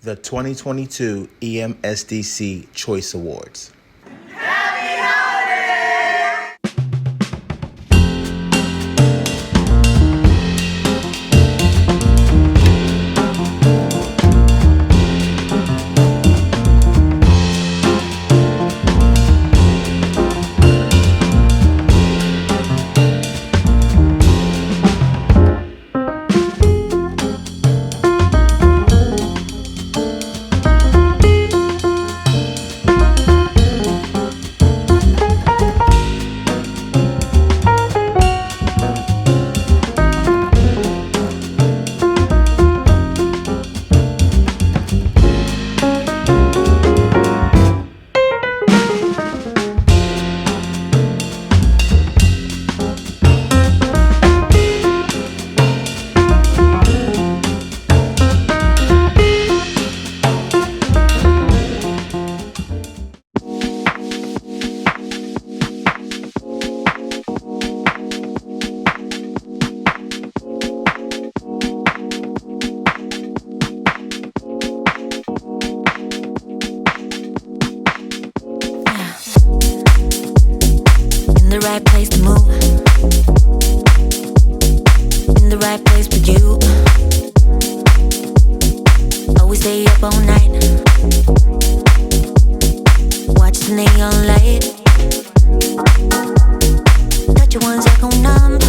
the 2022 EMSDC Choice Awards. In the right place to move, in the right place for you. Always stay up all night, watch the neon light. Touch your ones echo numb,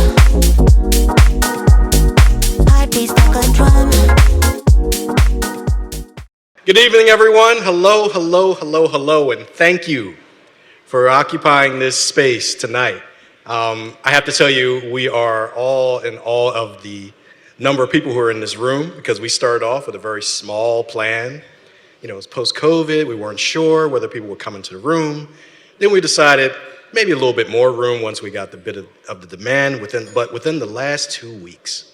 heartbeats like a drum. Good evening, everyone. Hello, hello, hello, hello, and thank you for occupying this space tonight. I have to tell you, we are all in awe of the number of people who are in this room because we started off with a very small plan. You know, it was post-COVID, we weren't sure whether people would come into the room. Then we decided maybe a little bit more room once we got the bit of the demand, but within the last 2 weeks,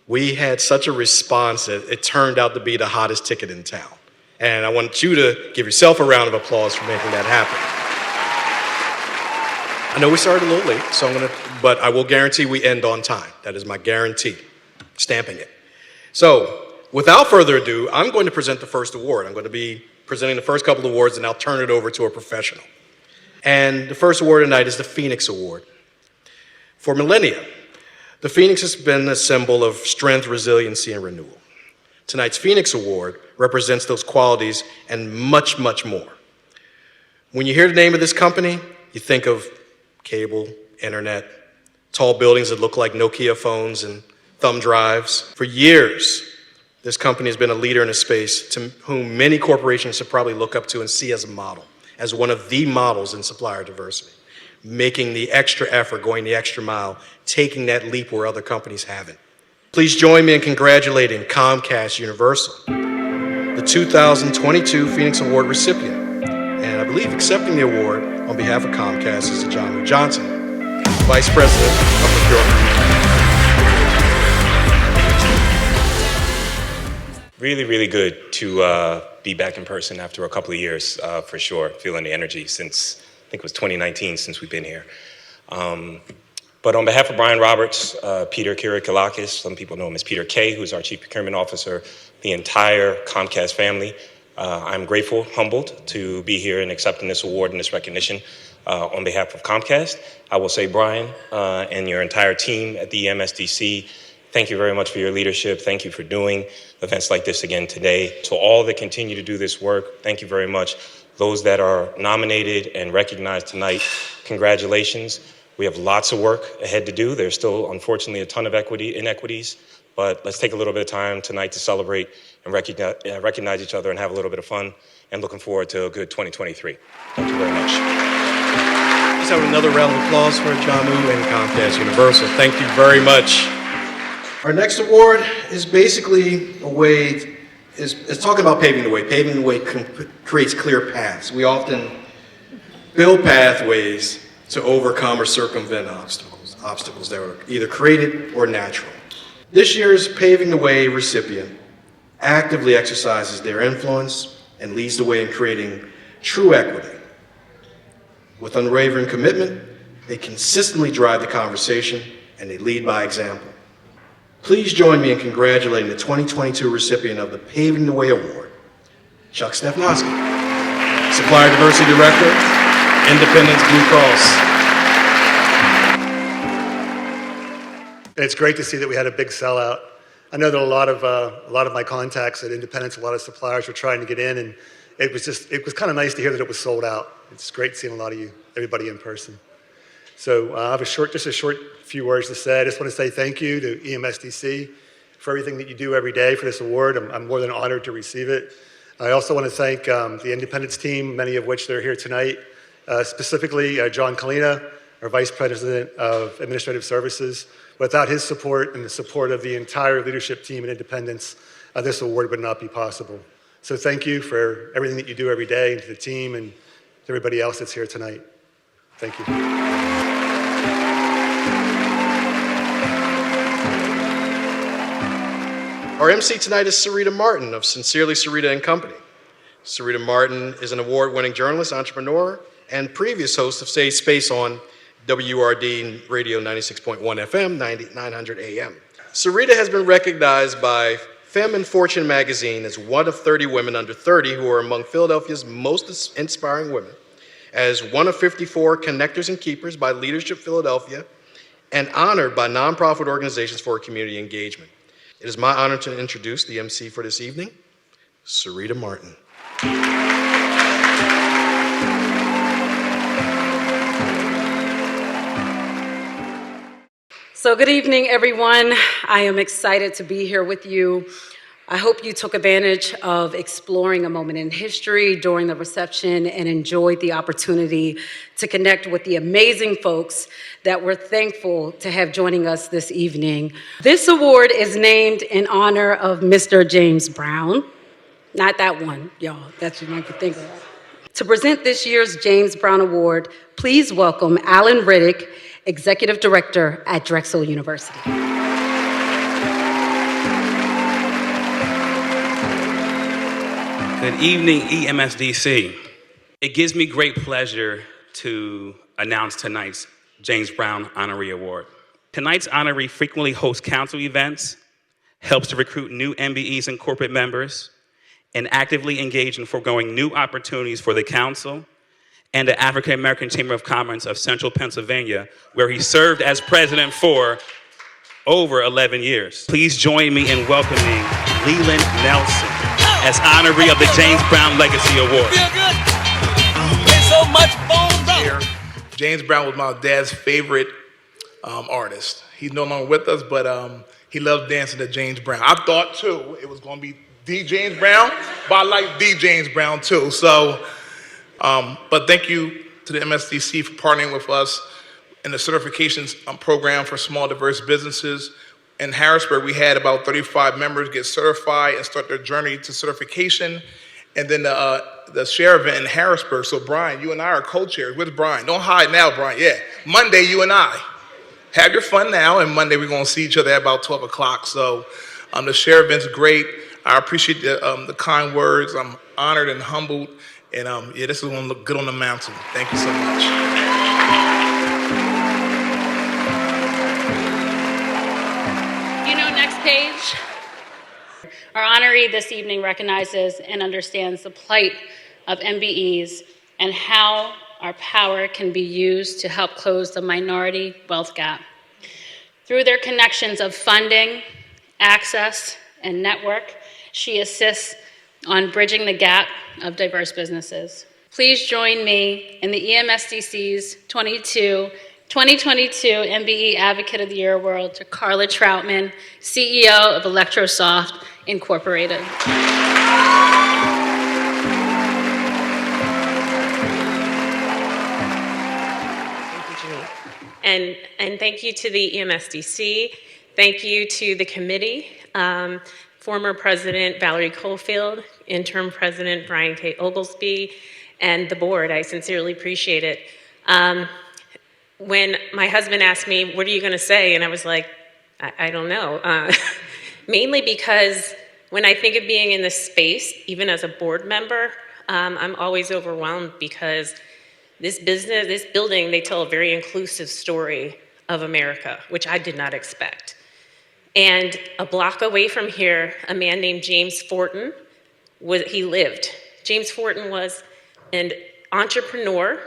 we had such a response that it turned out to be the hottest ticket in town. And I want you to give yourself a round of applause for making that happen. I know we started a little late, but I will guarantee we end on time. That is my guarantee, stamping it. So, without further ado, I'm going to present the first award. I'm going to be presenting the first couple of awards, and I'll turn it over to a professional. And the first award tonight is the Phoenix Award. For millennia, the Phoenix has been a symbol of strength, resiliency, and renewal. Tonight's Phoenix Award represents those qualities and much, much more. When you hear the name of this company, you think of cable, internet, tall buildings that look like Nokia phones and thumb drives. For years, this company has been a leader in a space to whom many corporations should probably look up to and see as a model, as one of the models in supplier diversity, making the extra effort, going the extra mile, taking that leap where other companies haven't. Please join me in congratulating Comcast Universal, the 2022 Phoenix Award recipient. And I believe accepting the award on behalf of Comcast is John Johnson, Vice President of Procurement. Really, really good to be back in person after a couple of years, for sure. Feeling the energy since, I think it was 2019 since we've been here. But on behalf of Brian Roberts, Peter Kiriakakis, some people know him as Peter K., who's our Chief Procurement Officer, the entire Comcast family, I'm grateful, humbled to be here and accepting this award and this recognition on behalf of Comcast. I will say, Brian, and your entire team at the EMSDC, thank you very much for your leadership. Thank you for doing events like this again today. To all that continue to do this work, thank you very much. Those that are nominated and recognized tonight, congratulations. We have lots of work ahead to do. There's still, unfortunately, a ton of inequities, but let's take a little bit of time tonight to celebrate and recognize each other and have a little bit of fun, and looking forward to a good 2023. Thank you very much. Let's have another round of applause for Jamu and Comcast Universal. Thank you very much. Our next award is basically a way, is talking about paving the way. Paving the way creates clear paths. We often build pathways to overcome or circumvent obstacles that are either created or natural. This year's Paving the Way recipient actively exercises their influence and leads the way in creating true equity. With unwavering commitment, they consistently drive the conversation and they lead by example. Please join me in congratulating the 2022 recipient of the Paving the Way Award, Chuck Stefnoski. Supplier Diversity Director, Independence Blue Cross. And it's great to see that we had a big sellout. I know that a lot of my contacts at Independence, a lot of suppliers were trying to get in, and it was kind of nice to hear that it was sold out. It's great seeing a lot of you, everybody in person. So I have just a short few words to say. I just want to say thank you to EMSDC for everything that you do every day for this award. I'm more than honored to receive it. I also want to thank the Independence team, many of which are here tonight, specifically John Kalina, our Vice President of Administrative Services. Without his support and the support of the entire leadership team at Independence, this award would not be possible. So thank you for everything that you do every day, and to the team and to everybody else that's here tonight. Thank you. Our MC tonight is Sarita Martin of Sincerely Sarita and Company. Sarita Martin is an award-winning journalist, entrepreneur, and previous host of Sage Space on WRD Radio 96.1 FM, 900 AM. Sarita has been recognized by Femme and Fortune magazine as one of 30 women under 30 who are among Philadelphia's most inspiring women, as one of 54 connectors and keepers by Leadership Philadelphia, and honored by nonprofit organizations for community engagement. It is my honor to introduce the MC for this evening, Sarita Martin. So good evening, everyone. I am excited to be here with you. I hope you took advantage of exploring a moment in history during the reception and enjoyed the opportunity to connect with the amazing folks that we're thankful to have joining us this evening. This award is named in honor of Mr. James Brown. Not that one, y'all. That's what you might be thinking of. To present this year's James Brown Award, please welcome Alan Riddick, Executive Director at Drexel University. Good evening, EMSDC. It gives me great pleasure to announce tonight's James Brown Honoree Award. Tonight's honoree frequently hosts council events, helps to recruit new MBEs and corporate members, and actively engage in foregoing new opportunities for the council and the African American Chamber of Commerce of Central Pennsylvania, where he served as president for over 11 years. Please join me in welcoming Leland Nelson as honoree of the James Brown Legacy Award. James Brown was my dad's favorite artist. He's no longer with us, but he loved dancing to James Brown. I thought too it was going to be the James Brown, but I like the James Brown too. So, but thank you to the MSDC for partnering with us in the certifications program for small diverse businesses. In Harrisburg, we had about 35 members get certified and start their journey to certification. And then the share event in Harrisburg. So Brian, you and I are co-chairs. Where's Brian? Don't hide now, Brian. Yeah, Monday, you and I. Have your fun now, and Monday we're going to see each other at about 12 o'clock. So the share event's great. I appreciate the kind words. I'm honored and humbled. And yeah, this is going to look good on the mountain. Thank you so much. Next page. Our honoree this evening recognizes and understands the plight of MBEs and how our power can be used to help close the minority wealth gap. Through their connections of funding, access, and network, she assists on bridging the gap of diverse businesses. Please join me in the EMSDC's 2022 MBE Advocate of the Year Award to Carla Troutman, CEO of Electrosoft Incorporated. And thank you to the EMSDC. Thank you to the committee, former President Valerie Cofield, interim President Brian K. Oglesby, and the board. I sincerely appreciate it. When my husband asked me, what are you going to say? And I was like, I don't know. Mainly because when I think of being in this space, even as a board member, I'm always overwhelmed because this building, they tell a very inclusive story of America, which I did not expect. And a block away from here, a man named James Fortin, he lived. James Fortin was an entrepreneur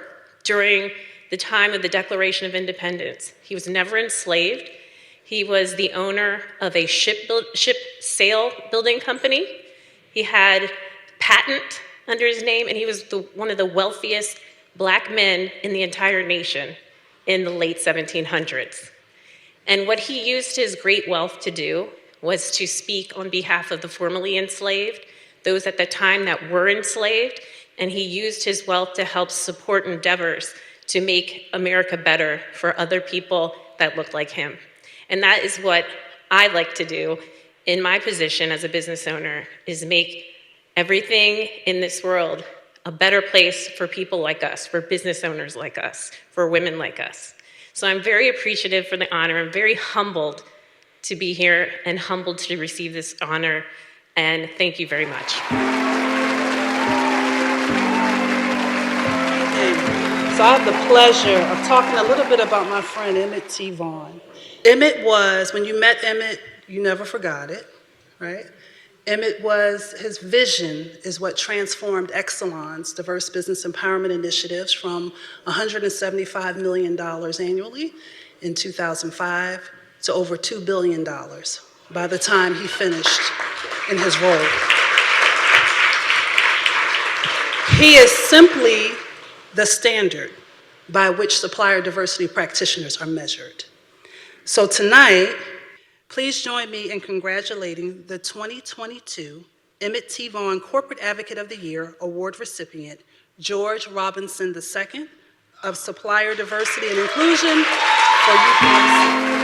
during the time of the Declaration of Independence. He was never enslaved. He was the owner of a ship sail building company. He had patent under his name, and he was one of the wealthiest black men in the entire nation in the late 1700s. And what he used his great wealth to do was to speak on behalf of the formerly enslaved, those at the time that were enslaved, and he used his wealth to help support endeavors to make America better for other people that looked like him. And that is what I like to do in my position as a business owner, is make everything in this world a better place for people like us, for business owners like us, for women like us. So I'm very appreciative for the honor. I'm very humbled to be here and humbled to receive this honor. And thank you very much. So I have the pleasure of talking a little bit about my friend Emmett T. Vaughn. Emmett was, when you met Emmett, you never forgot it, right? Emmett was, his vision is what transformed Exelon's diverse business empowerment initiatives from $175 million annually in 2005 to over $2 billion by the time he finished in his role. He is simply the standard by which supplier diversity practitioners are measured. So tonight, please join me in congratulating the 2022 Emmett T. Vaughn Corporate Advocate of the Year Award recipient, George Robinson II of Supplier Diversity and Inclusion for UPMC.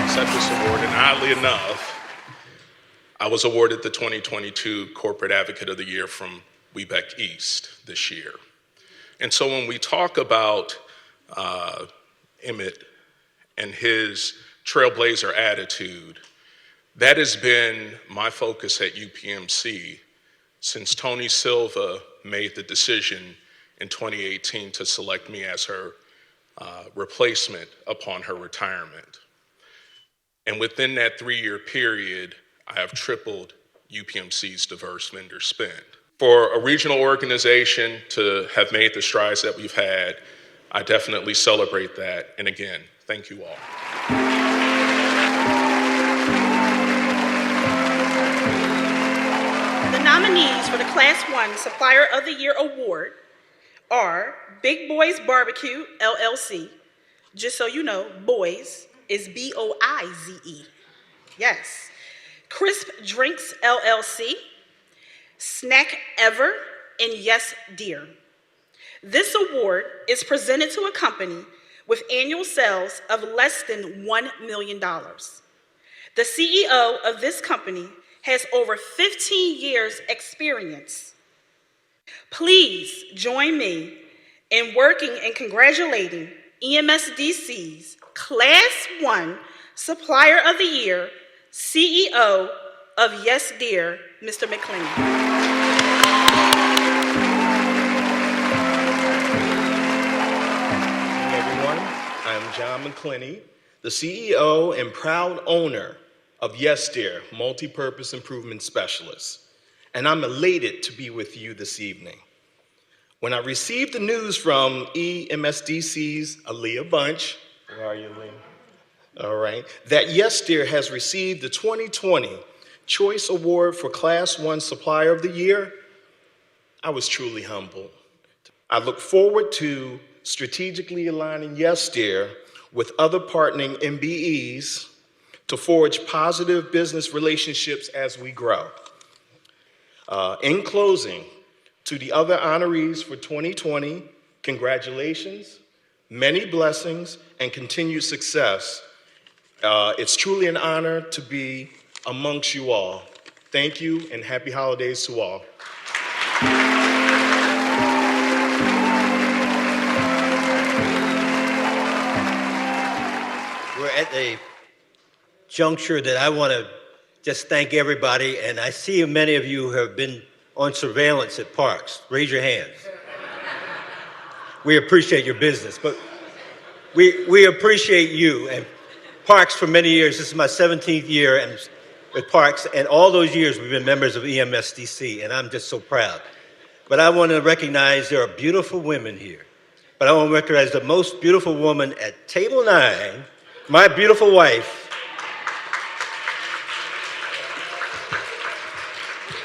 Accept this award, and oddly enough, I was awarded the 2022 Corporate Advocate of the Year from Webeck East this year. And so when we talk about Emmett and his trailblazer attitude, that has been my focus at UPMC since Tony Silva made the decision in 2018 to select me as her replacement upon her retirement. And within that 3-year period, I have tripled UPMC's diverse vendor spend. For a regional organization to have made the strides that we've had, I definitely celebrate that. And again, thank you all. The nominees for the Class 1 Supplier of the Year Award are Big Boys Barbecue, LLC. Just so you know, Boys is B-O-I-Z-E. Yes. Crisp Drinks, LLC. Snack Ever, and Yes Dear. This award is presented to a company with annual sales of less than $1 million. The CEO of this company has over 15 years experience. Please join me in working and congratulating EMSDC's Class 1 Supplier of the Year, CEO of Yes Dear, Mr. McLean. Everyone, I'm John McClinney, the CEO and proud owner of Yes Dear, Multi-Purpose Improvement Specialist, and I'm elated to be with you this evening. When I received the news from EMSDC's Aaliyah Bunch, where are you, Aaliyah? All right, that Yes Dear has received the 2020 Choice Award for Class 1 Supplier of the Year, I was truly humbled. I look forward to strategically aligning Yes Dear with other partnering MBEs to forge positive business relationships as we grow. In closing, to the other honorees for 2020, congratulations, many blessings, and continued success. It's truly an honor to be amongst you all. Thank you, and happy holidays to all. We're at a juncture that I want to just thank everybody, and I see many of you have been on surveillance at parks. Raise your hands. We appreciate your business, but we appreciate you. And parks for many years, this is my 17th year, and at Parks, and all those years we've been members of EMSDC, and I'm just so proud. But I want to recognize there are beautiful women here. But I want to recognize the most beautiful woman at table 9, my beautiful wife.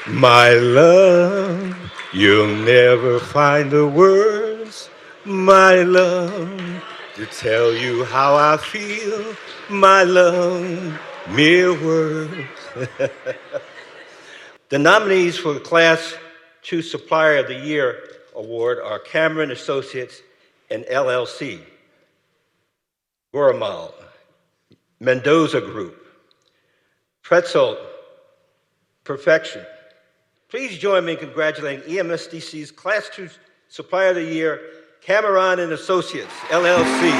My love, you'll never find the words, my love, to tell you how I feel, my love, mere words. The nominees for the Class 2 Supplier of the Year Award are Cameron Associates and LLC, Goromal, Mendoza Group, Pretzel Perfection. Please join me in congratulating EMSDC's Class 2 Supplier of the Year, Cameron and Associates, LLC.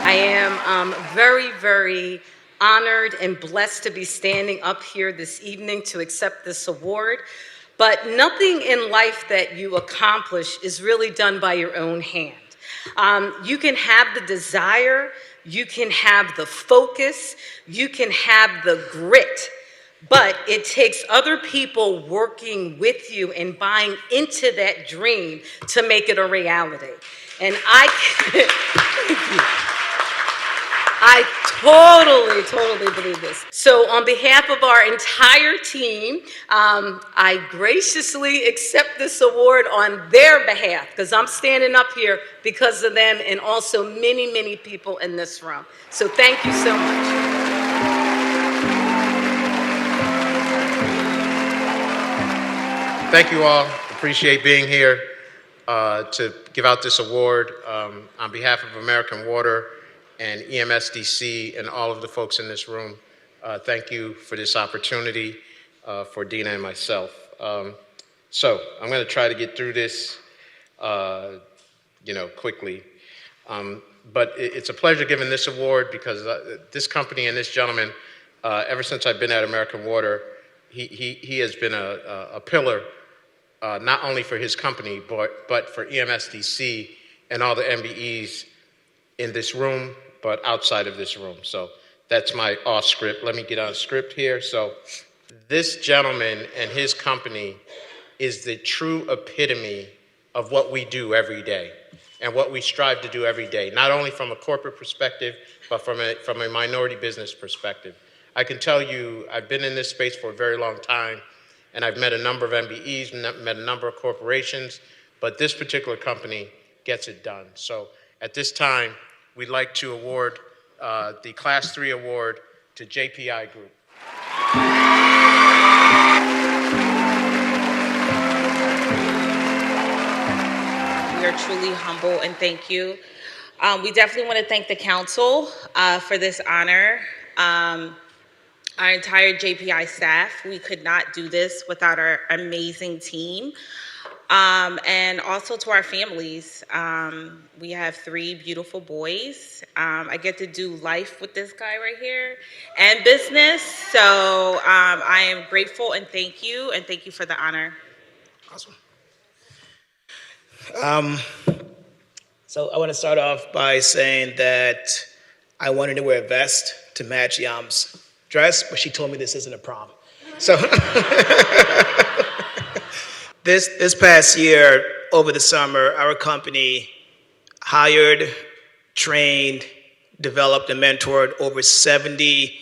I am very, very honored and blessed to be standing up here this evening to accept this award. But nothing in life that you accomplish is really done by your own hand. You can have the desire, you can have the focus, you can have the grit, but it takes other people working with you and buying into that dream to make it a reality. And I totally believe this. So on behalf of our entire team, I graciously accept this award on their behalf, because I'm standing up here because of them and also many, many people in this room. So thank you so much. Thank you all. Appreciate being here to give out this award on behalf of American Water and EMSDC and all of the folks in this room. Thank you for this opportunity for Dina and myself. So I'm going to try to get through this, quickly. But it's a pleasure giving this award because this company and this gentleman, ever since I've been at American Water, he has been a pillar, not only for his company, but for EMSDC and all the MBEs in this room, but outside of this room. So that's my off script. Let me get on script here. So this gentleman and his company is the true epitome of what we do every day and what we strive to do every day, not only from a corporate perspective, but from a minority business perspective. I can tell you, I've been in this space for a very long time, and I've met a number of MBEs, met a number of corporations, but this particular company gets it done. So at this time, we'd like to award the Class 3 award to JPI Group. We are truly humble and thank you. We definitely want to thank the council for this honor. Our entire JPI staff, we could not do this without our amazing team. And also to our families. We have 3 beautiful boys. I get to do life with this guy right here and business. So I am grateful and thank you for the honor. Awesome. So I want to start off by saying that I wanted to wear a vest to match Yam's dress, but she told me this isn't a prom. So this past year, over the summer, our company hired, trained, developed, and mentored over 70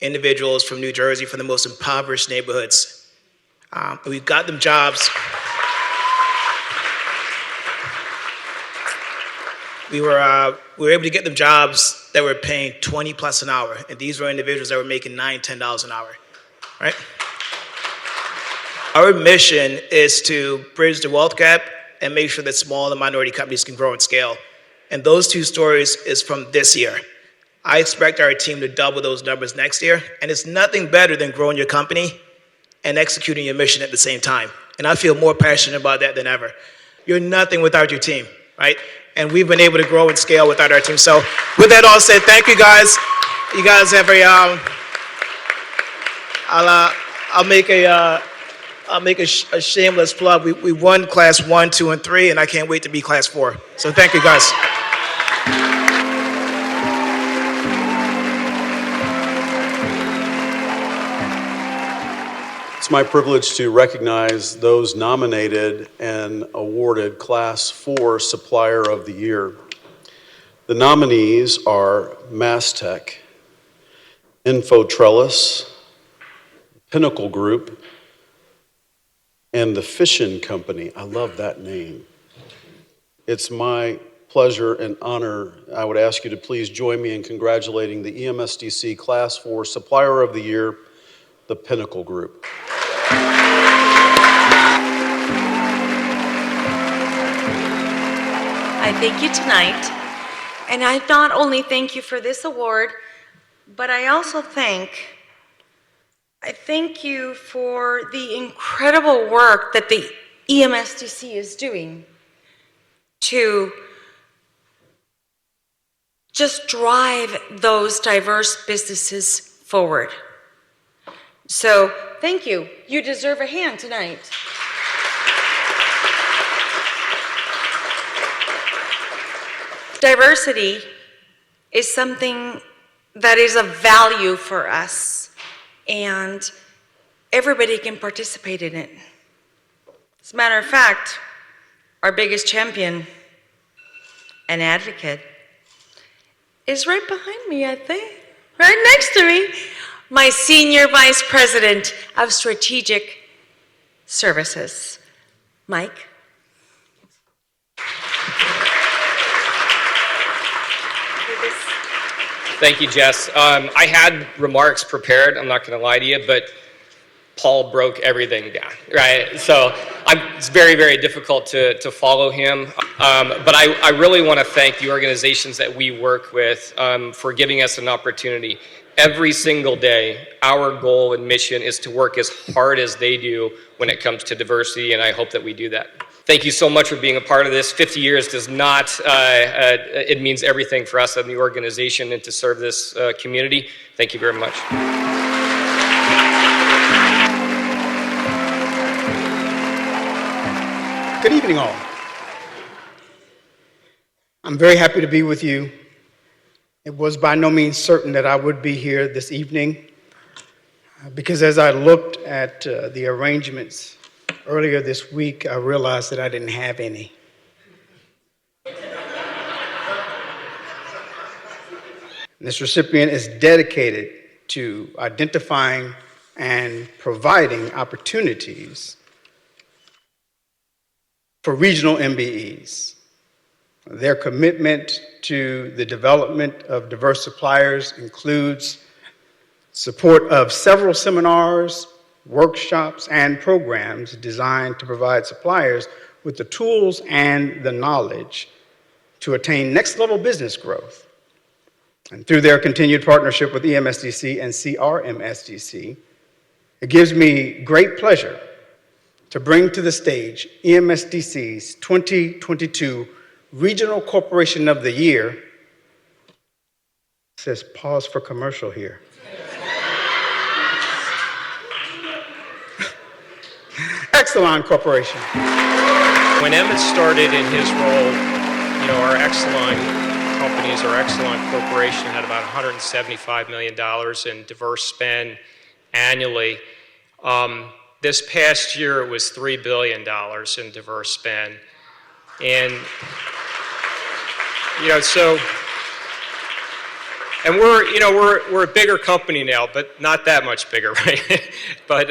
individuals from New Jersey from the most impoverished neighborhoods. We got them jobs. We were able to get them jobs that were paying 20 plus an hour, and these were individuals that were making $9, $10 an hour, right? Our mission is to bridge the wealth gap and make sure that small and minority companies can grow and scale. And those 2 stories is from this year. I expect our team to double those numbers next year, and it's nothing better than growing your company and executing your mission at the same time. And I feel more passionate about that than ever. You're nothing without your team, right? And we've been able to grow and scale without our team. So with that all said, thank you guys. You guys have I'll make a shameless plug. We won Class 1, 2, and 3, and I can't wait to be Class 4. So thank you guys. It's my privilege to recognize those nominated and awarded Class 4 Supplier of the Year. The nominees are Mastech, Infotrellis, Pinnacle Group, and the Fishin' Company. I love that name. It's my pleasure and honor. I would ask you to please join me in congratulating the EMSDC Class 4 Supplier of the Year, the Pinnacle Group. I thank you tonight, and I not only thank you for this award, but I also thank you for the incredible work that the EMSDC is doing to just drive those diverse businesses forward. So thank you. You deserve a hand tonight. Diversity is something that is of value for us, and everybody can participate in it. As a matter of fact, our biggest champion and advocate is right behind me, I think, right next to me, my Senior Vice President of Strategic Services, Mike. Thank you, Jess. I had remarks prepared, I'm not going to lie to you, but Paul broke everything down, right? So it's very, very difficult to follow him. But I really want to thank the organizations that we work with for giving us an opportunity. Every single day, our goal and mission is to work as hard as they do when it comes to diversity, and I hope that we do that. Thank you so much for being a part of this. 50 years does not, it means everything for us in the organization and to serve this community. Thank you very much. Good evening, all. I'm very happy to be with you. It was by no means certain that I would be here this evening because as I looked at the arrangements earlier this week, I realized that I didn't have any. This recipient is dedicated to identifying and providing opportunities for regional MBEs. Their commitment to the development of diverse suppliers includes support of several seminars, workshops, and programs designed to provide suppliers with the tools and the knowledge to attain next-level business growth. And through their continued partnership with EMSDC and CRMSDC, it gives me great pleasure to bring to the stage EMSDC's 2022 Regional Corporation of the Year. It says pause for commercial here. Exelon Corporation. When Emmett started in his role, our Exelon companies, our Exelon Corporation had about $175 million in diverse spend annually. This past year, it was $3 billion in diverse spend. And, and we're a bigger company now, but not that much bigger, right? But,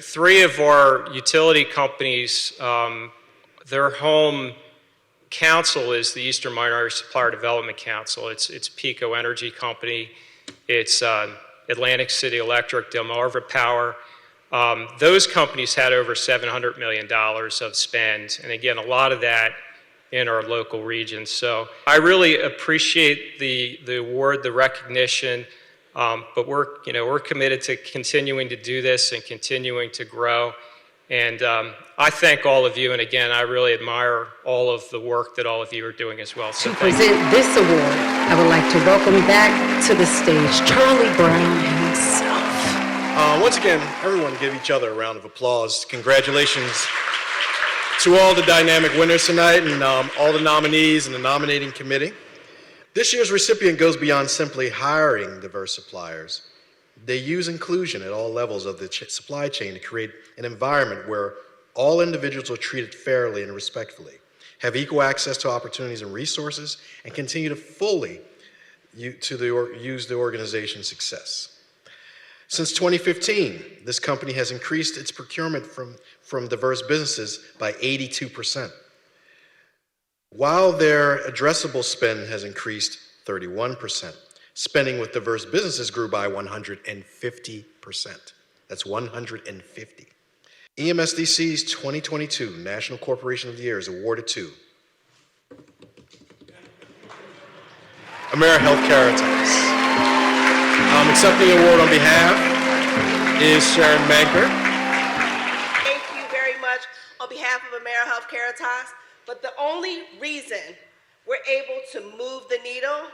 three of our utility companies, their home council is the Eastern Minority Supplier Development Council. It's Pico Energy Company, it's Atlantic City Electric, Delmarva Power. Those companies had over $700 million of spend, and again, a lot of that in our local regions. So I really appreciate the award, the recognition, but we're committed to continuing to do this and continuing to grow. And I thank all of you, and again, I really admire all of the work that all of you are doing as well. So to present this award, I would like to welcome back to the stage Charlie Brown himself. Once again, everyone give each other a round of applause. Congratulations to all the dynamic winners tonight and all the nominees and the nominating committee. This year's recipient goes beyond simply hiring diverse suppliers. They use inclusion at all levels of the supply chain to create an environment where all individuals are treated fairly and respectfully, have equal access to opportunities and resources, and continue to fully use the organization's success. Since 2015, this company has increased its procurement from diverse businesses by 82%, while their addressable spend has increased 31%. Spending with diverse businesses grew by 150%. That's 150. EMSDC's 2022 National Corporation of the Year is awarded to AmeriHealth Caritas. Accepting the award on behalf is Sharon Manker. Thank you very much on behalf of AmeriHealth Caritas. But the only reason we're able to move the needle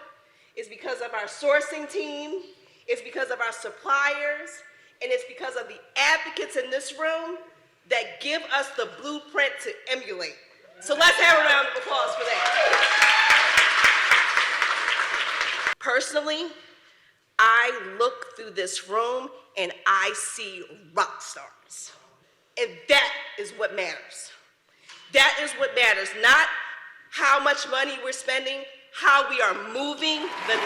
is because of our sourcing team, it's because of our suppliers, and it's because of the advocates in this room that give us the blueprint to emulate. So let's have a round of applause for that. Personally, I look through this room and I see rock stars. And that is what matters. That is what matters, not how much money we're spending, how we are moving the